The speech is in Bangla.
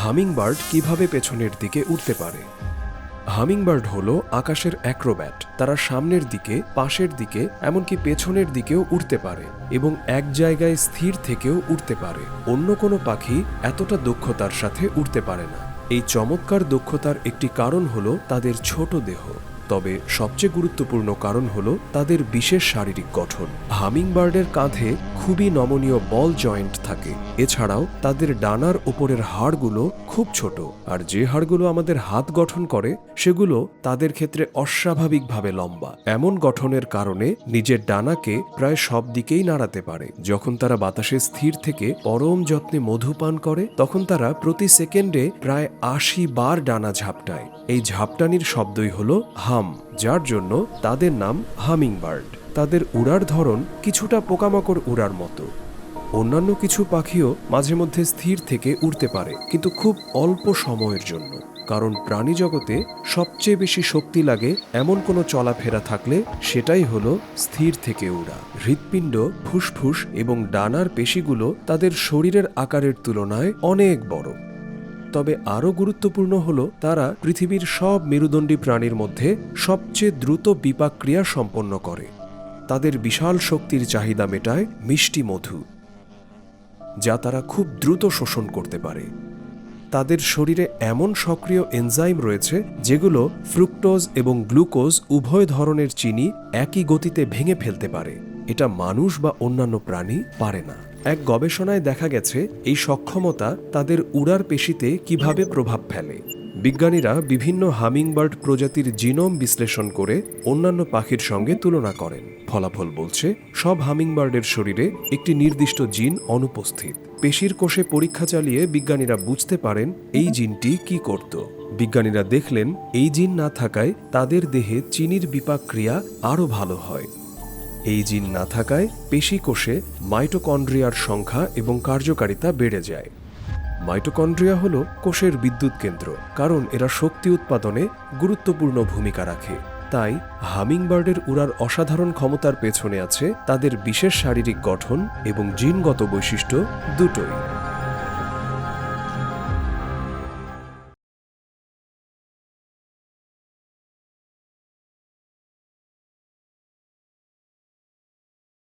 হামিংবার্ড কিভাবে পেছনের দিকে উড়তে পারে? হামিংবার্ড হলো আকাশের অ্যাক্রোব্যাট। তারা সামনের দিকে, পাশের দিকে, এমনকি পেছনের দিকেও উড়তে পারে এবং এক জায়গায় স্থির থেকেও উড়তে পারে। অন্য কোনো পাখি এতটা দক্ষতার সাথে উড়তে পারে না। এই চমৎকার দক্ষতার একটি কারণ হলো তাদের ছোট দেহ, তবে সবচেয়ে গুরুত্বপূর্ণ কারণ হলো তাদের বিশেষ শারীরিক গঠন। হামিংবার্ডের কাঁধে খুবই নমনীয় বল জয়েন্ট থাকে। এছাড়াও তাদের ডানার উপরের হাড়গুলো খুব ছোট, আর যে হাড়গুলো আমাদের হাত গঠন করে সেগুলো তাদের ক্ষেত্রে অস্বাভাবিকভাবে লম্বা। এমন গঠনের কারণে নিজের ডানাকে প্রায় সব দিকেই নাড়াতে পারে। যখন তারা বাতাসে স্থির থেকে পরম যত্নে মধু পান করে, তখন তারা প্রতি সেকেন্ডে প্রায় ৮০ বার ডানা ঝাপটায়। এই ঝাপটানির শব্দই হলো হাম, যার জন্য তাদের নাম হামিংবার্ড। তাদের উড়ার ধরন কিছুটা পোকামাকড় উড়ার মতো। অন্যান্য কিছু পাখিও মাঝে মধ্যে স্থির থেকে উড়তে পারে, কিন্তু খুব অল্প সময়ের জন্য। কারণ প্রাণী জগতে সবচেয়ে বেশি শক্তি লাগে এমন কোনো চলাফেরা থাকলে সেটাই হলো স্থির থেকে উড়া। হৃৎপিণ্ড, ফুসফুস এবং ডানার পেশিগুলো তাদের শরীরের আকারের তুলনায় অনেক বড়। তবে আরও গুরুত্বপূর্ণ হলো তারা পৃথিবীর সব মেরুদণ্ডী প্রাণীর মধ্যে সবচেয়ে দ্রুত বিপাক ক্রিয়া সম্পন্ন করে। তাদের বিশাল শক্তির চাহিদা মেটায় মিষ্টি মধু, যা তারা খুব দ্রুত শোষণ করতে পারে। তাদের শরীরে এমন সক্রিয় এনজাইম রয়েছে যেগুলো ফ্রুক্টোজ এবং গ্লুকোজ উভয় ধরনের চিনি একই গতিতে ভেঙে ফেলতে পারে। এটা মানুষ বা অন্যান্য প্রাণী পারে না। এক গবেষণায় দেখা গেছে এই সক্ষমতা তাদের উড়ার পেশিতে কিভাবে প্রভাব ফেলে। বিজ্ঞানীরা বিভিন্ন হামিংবার্ড প্রজাতির জিনোম বিশ্লেষণ করে অন্যান্য পাখির সঙ্গে তুলনা করেন। ফলাফল বলছে সব হামিংবার্ডের শরীরে একটি নির্দিষ্ট জিন অনুপস্থিত। পেশির কোষে পরীক্ষা চালিয়ে বিজ্ঞানীরা বুঝতে পারেন এই জিনটি কি করত। বিজ্ঞানীরা দেখলেন এই জিন না থাকায় তাদের দেহে চিনির বিপাক ক্রিয়া আরও ভালো হয়। এই জিন না থাকায় পেশি কোষে মাইটোকন্ড্রিয়ার সংখ্যা এবং কার্যকারিতা বেড়ে যায়। মাইটোকন্ড্রিয়া হলো কোষের বিদ্যুৎ কেন্দ্র, কারণ এরা শক্তি উৎপাদনে গুরুত্বপূর্ণ ভূমিকা রাখে। তাই হামিংবার্ডের উড়ার অসাধারণ ক্ষমতার পেছনে আছে তাদের বিশেষ শারীরিক গঠন এবং জিনগত বৈশিষ্ট্য দুটোই।